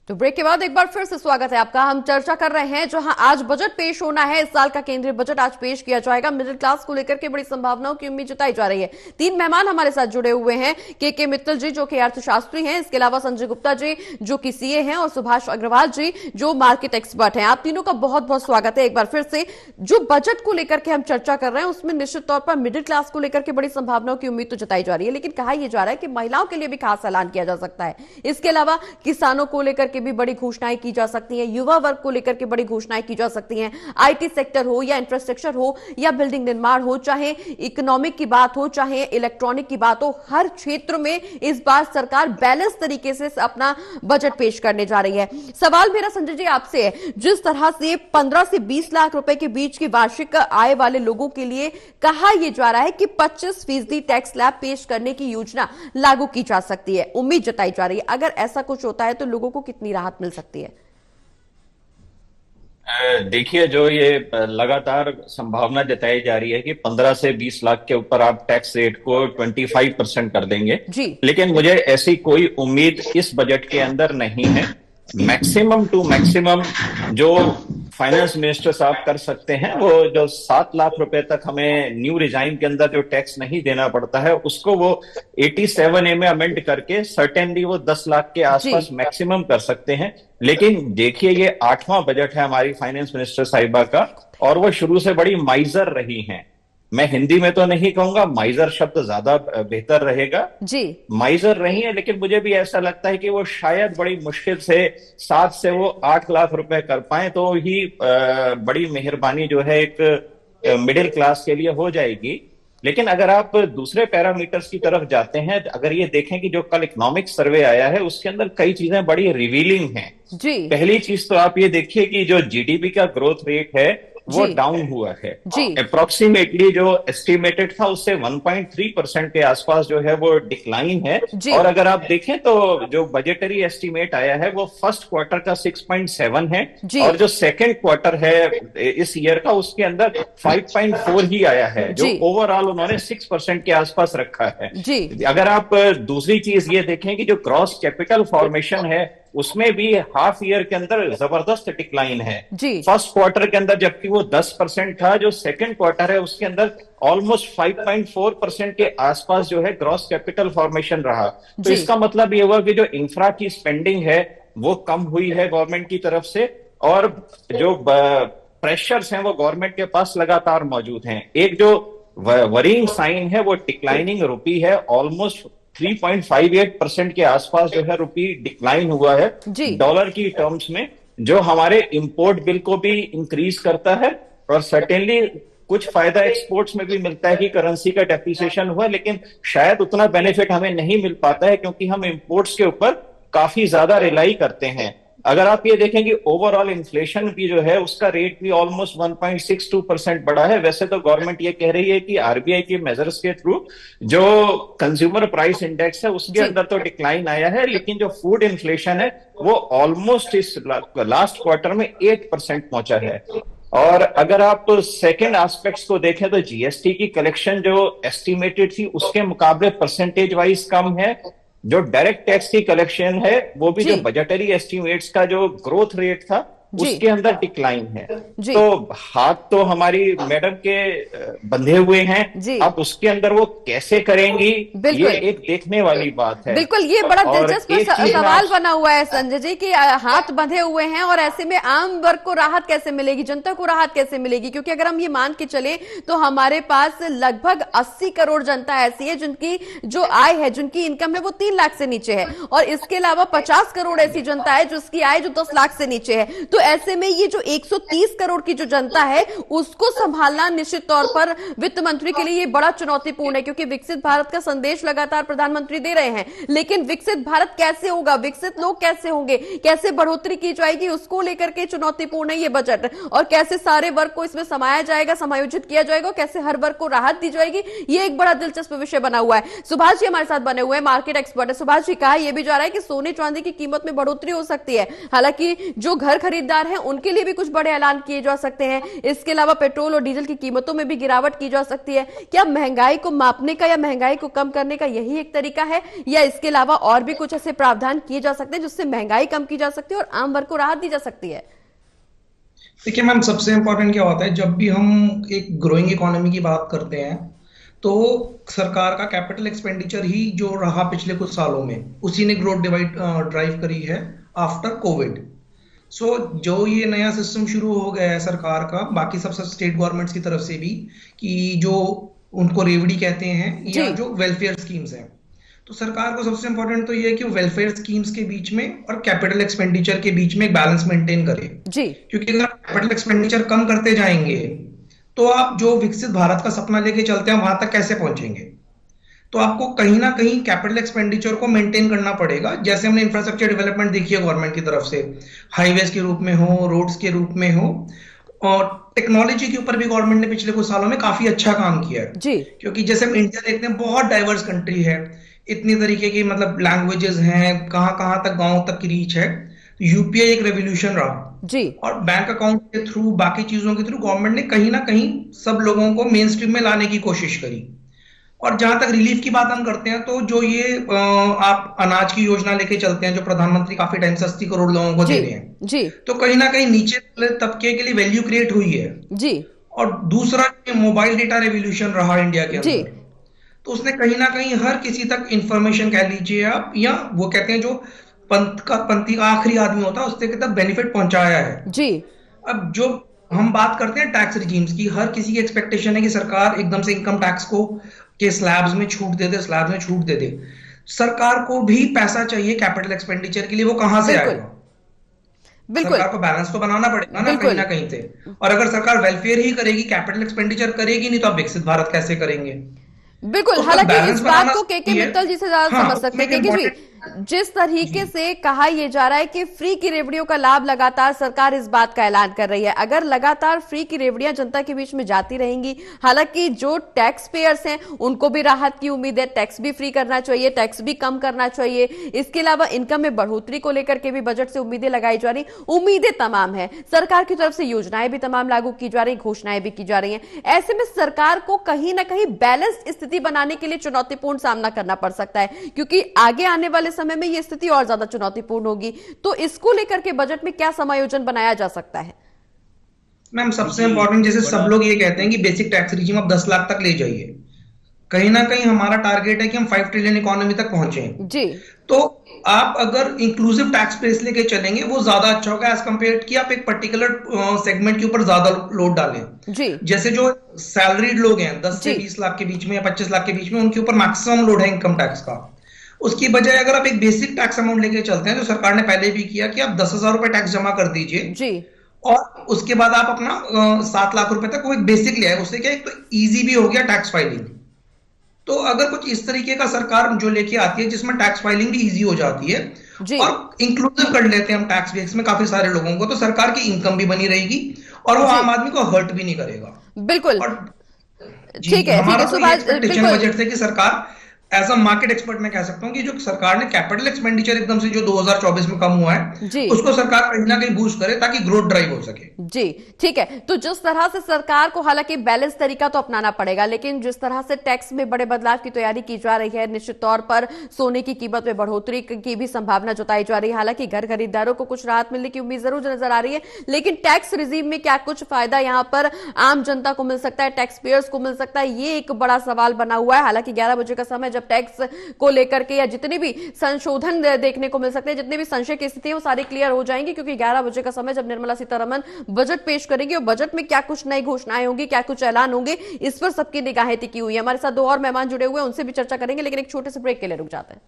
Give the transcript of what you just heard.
तो ब्रेक के बाद एक बार फिर से स्वागत है आपका। हम चर्चा कर रहे हैं जहां आज बजट पेश होना है। इस साल का केंद्रीय बजट आज पेश किया जाएगा। मिडिल क्लास को लेकर के बड़ी संभावनाओं की उम्मीद जताई जा रही है। तीन मेहमान हमारे साथ जुड़े हुए हैं। के मित्तल जी जो कि अर्थशास्त्री हैं, इसके अलावा संजय गुप्ता जी जो कि सीए हैं, और सुभाष अग्रवाल जी जो मार्केट एक्सपर्ट हैं। आप तीनों का बहुत बहुत स्वागत है एक बार फिर से। जो बजट को लेकर के हम चर्चा कर रहे हैं उसमें निश्चित तौर पर मिडिल क्लास को लेकर के बड़ी संभावनाओं की उम्मीद तो जताई जा रही है, लेकिन कहा यह जा रहा है कि महिलाओं के लिए भी खास ऐलान किया जा सकता है। इसके अलावा किसानों को लेकर के भी बड़ी घोषणाएं की जा सकती हैं, युवा वर्ग को लेकर के बड़ी घोषणाएं की जा सकती हैं। आईटी सेक्टर हो या इंफ्रास्ट्रक्चर हो या बिल्डिंग निर्माण हो, चाहे इकोनॉमिक की बात हो चाहे इलेक्ट्रॉनिक की बात हो, हर क्षेत्र में इस बार सरकार बैलेंस तरीके से अपना बजट पेश करने जा रही है। सवाल मेरा संजय जी आपसे है, जिस तरह से 15 से 20 लाख रुपए के बीच की वार्षिक आय वाले लोगों के लिए कहा यह जा रहा है कि 25% टैक्स स्लैब पेश करने की योजना लागू की जा सकती है, उम्मीद जताई जा रही है। अगर ऐसा कुछ होता है तो लोगों को कितनी राहत मिल सकती है? देखिए, जो ये लगातार संभावना जताई जा रही है कि 15 से 20 लाख के ऊपर आप टैक्स रेट को 25% कर देंगे, जी। लेकिन मुझे ऐसी कोई उम्मीद इस बजट के अंदर नहीं है। मैक्सिमम टू मैक्सिमम जो फाइनेंस मिनिस्टर साहब कर सकते हैं, वो जो 7 लाख रुपए तक हमें न्यू रिजाइम के अंदर जो टैक्स नहीं देना पड़ता है, उसको वो 87A में अमेंड करके सर्टेनली वो 10 लाख के आसपास मैक्सिमम कर सकते हैं। लेकिन देखिए, ये 8वां बजट है हमारी फाइनेंस मिनिस्टर साहिबा का, और वो शुरू से बड़ी माइजर रही हैं। मैं हिंदी में तो नहीं कहूंगा, माइजर शब्द ज्यादा बेहतर रहेगा। जी, माइजर रही है, लेकिन मुझे भी ऐसा लगता है कि वो शायद बड़ी मुश्किल से 7 से वो 8 लाख रुपए कर पाए, तो ही बड़ी मेहरबानी जो है एक मिडिल क्लास के लिए हो जाएगी। लेकिन अगर आप दूसरे पैरामीटर्स की तरफ जाते हैं, अगर ये देखें कि जो कल इकोनॉमिक सर्वे आया है उसके अंदर कई चीजें बड़ी रिवीलिंग हैं। जी। पहली चीज तो आप ये देखिए कि जो जीडीपी का ग्रोथ रेट है वो डाउन हुआ है। अप्रोक्सीमेटली जो एस्टिमेटेड था उससे 1.3% के आसपास जो है वो डिक्लाइन है। और अगर आप देखें तो जो बजटरी एस्टिमेट आया है वो फर्स्ट क्वार्टर का 6.7 है, और जो सेकंड क्वार्टर है इस ईयर का उसके अंदर 5.4 ही आया है, जो ओवरऑल उन्होंने 6% के आसपास रखा है। अगर आप दूसरी चीज ये देखें कि जो क्रॉस कैपिटल फॉर्मेशन है उसमें भी हाफ ईयर के अंदर जबरदस्त डिक्लाइन है। फर्स्ट क्वार्टर के अंदर जबकि वो 10% था, जो सेकंड क्वार्टर है उसके अंदर ऑलमोस्ट 5.4% के आसपास जो है ग्रॉस कैपिटल फॉर्मेशन रहा। तो इसका मतलब ये हुआ कि जो इंफ्रा की स्पेंडिंग है वो कम हुई है गवर्नमेंट की तरफ से, और जो प्रेशर्स हैं वो गवर्नमेंट के पास लगातार मौजूद हैं। एक जो वरीइंग साइन है वो डिक्लाइनिंग रुपी है, ऑलमोस्ट 3.58% के आसपास जो है रुपी डिक्लाइन हुआ है डॉलर की टर्म्स में, जो हमारे इंपोर्ट बिल को भी इंक्रीज करता है। और सर्टेनली कुछ फायदा एक्सपोर्ट्स में भी मिलता है कि करेंसी का डेप्रिसिएशन हुआ, लेकिन शायद उतना बेनिफिट हमें नहीं मिल पाता है क्योंकि हम इंपोर्ट्स के ऊपर काफी ज्यादा रिलाई करते हैं। अगर आप ये देखें कि ओवरऑल इन्फ्लेशन भी जो है उसका रेट भी ऑलमोस्ट 1.62% बढ़ा है। वैसे तो गवर्नमेंट ये कह रही है कि आरबीआई के मेजर्स के थ्रू जो कंज्यूमर प्राइस इंडेक्स है उसके अंदर तो डिक्लाइन आया है, लेकिन जो फूड इन्फ्लेशन है वो ऑलमोस्ट इस लास्ट क्वार्टर में 8% पहुंचा है। और अगर आप सेकेंड एस्पेक्ट्स को देखें तो जीएसटी की कलेक्शन जो एस्टिमेटेड थी उसके मुकाबले परसेंटेज वाइज कम है। जो डायरेक्ट टैक्स की कलेक्शन है वो भी जो बजटरी एस्टिमेट्स का जो ग्रोथ रेट था उसके अंदर डिक्लाइन है। तो हाथ तो हमारी मैडम के बंधे हुए हैं, अब उसके अंदर वो कैसे करेंगी ये एक देखने वाली बात है। बिल्कुल, ये बड़ा दिलचस्प सवाल बना हुआ है संजय जी कि हाथ बंधे हुए हैं और ऐसे में आम वर्ग को राहत कैसे मिलेगी, जनता को राहत कैसे मिलेगी? क्योंकि अगर हम ये मान के चले तो हमारे पास लगभग 80 करोड़ जनता ऐसी है जिनकी जो आय है, जिनकी इनकम है वो 3 लाख से नीचे है, और इसके अलावा 50 करोड़ ऐसी जनता है जिसकी आय जो 10 लाख से नीचे है। तो ऐसे में ये जो 130 करोड़ की जो जनता है उसको संभालना निश्चित तौर पर वित्त मंत्री के लिए ये बड़ा चुनौतीपूर्ण है, क्योंकि विकसित भारत का संदेश लगातार प्रधानमंत्री दे रहे हैं, लेकिन विकसित भारत कैसे होगा, विकसित लोग कैसे होंगे, कैसे बढ़ोतरी की जाएगी, उसको लेकर के चुनौतीपूर्ण है ये बजट। और कैसे सारे वर्ग को इसमें समाया जाएगा, समायोजित किया जाएगा, कैसे हर वर्ग को राहत दी जाएगी, ये एक बड़ा दिलचस्प विषय बना हुआ है। सुभाष जी हमारे साथ बने हुए हैं, मार्केट एक्सपर्ट है। सुभाष जी, कहा यह भी जा रहा है कि सोने चांदी की कीमत में बढ़ोतरी हो सकती है, हालांकि जो घर खरीदने खरीदार हैं उनके लिए भी कुछ बड़े ऐलान किए जा सकते हैं। इसके अलावा पेट्रोल और डीजल की कीमतों में भी गिरावट की जा सकती है। क्या महंगाई को मापने का या महंगाई को कम करने का यही एक तरीका है, या इसके अलावा और भी कुछ ऐसे प्रावधान किए जा सकते हैं जिससे महंगाई कम की जा सकती है और आम वर्ग को राहत दी जा सकती है? देखिए मैम, सबसे इंपॉर्टेंट क्या होता है, जब भी हम एक ग्रोइंग इकोनॉमी की बात करते हैं तो सरकार का कैपिटल एक्सपेंडिचर ही जो रहा पिछले कुछ सालों में, उसी ने ग्रोथ ड्राइव करी है आफ्टर कोविड। सो जो ये नया सिस्टम शुरू हो गया है सरकार का, बाकी सब स्टेट गवर्नमेंट्स की तरफ से भी, कि जो उनको रेवड़ी कहते हैं या जो वेलफेयर स्कीम्स हैं, तो सरकार को सबसे इंपॉर्टेंट तो ये है कि वो वेलफेयर स्कीम्स के बीच में और कैपिटल एक्सपेंडिचर के बीच में एक बैलेंस मेंटेन करे जी। क्योंकि अगर आप कैपिटल एक्सपेंडिचर कम करते जाएंगे तो आप जो विकसित भारत का सपना लेके चलते हैं वहां तक कैसे पहुंचेंगे? तो आपको कहीं ना कहीं कैपिटल एक्सपेंडिचर को मेंटेन करना पड़ेगा। जैसे हमने इंफ्रास्ट्रक्चर डेवलपमेंट देखी है गवर्नमेंट की तरफ से, हाईवेज के रूप में हो, रोड्स के रूप में हो, और टेक्नोलॉजी के ऊपर भी गवर्नमेंट ने पिछले कुछ सालों में काफी अच्छा काम किया है जी। क्योंकि जैसे हम इंडिया देखते हैं, बहुत डाइवर्स कंट्री है, इतनी तरीके की मतलब लैंग्वेजेस हैं, कहां तक गांव तक की रीच है। यूपीआई एक रेवोल्यूशन रहा जी, और बैंक अकाउंट के थ्रू, बाकी चीजों के थ्रू गवर्नमेंट ने कहीं ना कहीं सब लोगों को मेन स्ट्रीम में लाने की कोशिश करी। और जहां तक रिलीफ की बात हम करते हैं, तो जो ये आप अनाज की योजना लेके चलते हैं, जो प्रधानमंत्री काफी टाइम से 80 करोड़ लोगों को दे रहे हैं जी, तो कहीं ना कहीं नीचे तबके के लिए वैल्यू क्रिएट हुई है जी। और दूसरा मोबाइल डेटा रेवोल्यूशन रहा इंडिया के अंदर, तो उसने कहीं ना कहीं हर किसी तक इंफॉर्मेशन कह लीजिए आप, या वो कहते हैं जो पंथी का आखिरी आदमी होता है उसके तक बेनिफिट पहुंचाया है जी। अब जो हम बात करते हैं टैक्स रिजीम्स की, हर किसी की एक्सपेक्टेशन है कि सरकार एकदम से इनकम टैक्स को के स्लैब्स में छूट दे दे। सरकार को भी पैसा चाहिए कैपिटल एक्सपेंडिचर के लिए, वो कहां से आएगा? बिल्कुल, सरकार को बैलेंस तो बनाना पड़ेगा ना कहीं से। और अगर सरकार वेलफेयर ही करेगी, कैपिटल एक्सपेंडिचर करेगी नहीं, तो आप विकसित भारत कैसे करेंगे? बिल्कुल, हालांकि इस बात को के मित्तल जी से ज्यादा समझ सकते हैं। के जी, जिस तरीके से कहा यह जा रहा है कि फ्री की रेवड़ियों का लाभ लगातार सरकार इस बात का ऐलान कर रही है, अगर लगातार फ्री की रेवड़ियां जनता के बीच में जाती रहेंगी, हालांकि जो टैक्स पेयर्स हैं उनको भी राहत की उम्मीद है, टैक्स भी फ्री करना चाहिए, टैक्स भी कम करना चाहिए। इसके अलावा इनकम में बढ़ोतरी को लेकर के भी बजट से उम्मीदें लगाई जा रही, उम्मीदें तमाम है, सरकार की तरफ से योजनाएं भी तमाम लागू की जा रही, घोषणाएं भी की जा रही हैं। ऐसे में सरकार को कहीं ना कहीं बैलेंस्ड स्थिति बनाने के लिए चुनौतीपूर्ण सामना करना पड़ सकता है, क्योंकि आगे आने वाले समय में यह स्थिति और ज्यादा चुनौतीपूर्ण होगी। तो इसको लेकर के बजट में क्या समायोजन बनाया जा सकता है? मैम, सबसे इंपॉर्टेंट, जैसे सब लोग ये कहते हैं कि बेसिक टैक्स रिजीम आप 10 लाख तक ले जाइए, कहीं ना कहीं हमारा टारगेट है कि हम 5 ट्रिलियन इकोनॉमी तक पहुंचे जी। तो आप अगर इंक्लूसिव टैक्स बेस लेके चलेंगे वो ज्यादा अच्छा होगा एज कंपेयर कि आप एक पर्टिकुलर सेगमेंट के ऊपर ज्यादा लोड डालें जी। जैसे जो सैलरीड लोग हैं 10 से 20 लाख के बीच में या 25 लाख के बीच में, उनके ऊपर मैक्सिमम लोड है इनकम टैक्स का। उसकी बजाय अगर आप एक बेसिक टैक्स अमाउंट लेके चलते हैं, जो सरकार ने पहले भी किया कि आप 10,000 रुपए टैक्स जमा कर दीजिए जी, और उसके बाद आप अपना 7 लाख रुपए तक वो एक बेसिक ले आए, उससे क्या एक तो इजी भी हो गया टैक्स फाइलिंग। तो अगर कुछ इस तरीके का सरकार जो लेके आती है जिसमें टैक्स फाइलिंग भी इजी हो जाती है और इंक्लूसिव कर लेते हैं हम टैक्स बेस में काफी सारे लोगों को, तो सरकार की इनकम भी बनी रहेगी और वो आम आदमी को हर्ट भी नहीं करेगा। बिल्कुल, ठीक है। हमारा तो एक्सपेक्टेशन बजट से कि सरकार, एज अ मार्केट एक्सपर्ट मैं कह सकता हूं कि जो सरकार ने कैपिटल एक्सपेंडिचर एकदम से जो 2024 में कम हुआ है जी, उसको सरकार कहीं ना कहीं बूस्ट करे ताकि ग्रोथ ड्राइव हो सके जी। ठीक है, तो जिस तरह से सरकार को हालांकि बैलेंस तरीका तो अपनाना पड़ेगा, लेकिन जिस तरह से टैक्स में बड़े बदलाव की तैयारी की जा रही है, निश्चित तौर पर सोने की कीमत में बढ़ोतरी की भी संभावना जताई जा रही है। हालांकि घर खरीदारों को कुछ राहत मिलने की उम्मीद जरूर नजर आ रही है, लेकिन टैक्स रिजीम में क्या कुछ फायदा यहां पर आम जनता को मिल सकता है, टैक्स पेयर्स को मिल सकता है, ये एक बड़ा सवाल बना हुआ है। हालांकि 11 बजे का समय जब टैक्स को लेकर के या जितने भी संशोधन देखने को मिल सकते हैं, जितने भी संशय की स्थिति है वो सारी क्लियर हो जाएंगी, क्योंकि 11 बजे का समय जब निर्मला सीतारमण बजट पेश करेंगे और बजट में क्या कुछ नई घोषणाएं होंगी, क्या कुछ ऐलान होंगे, इस पर सबकी निगाहें टिकी हुई है। हमारे साथ 2 और मेहमान जुड़े हुए हैं, उनसे भी चर्चा करेंगे, लेकिन एक छोटे से ब्रेक के लिए रुक जाते हैं।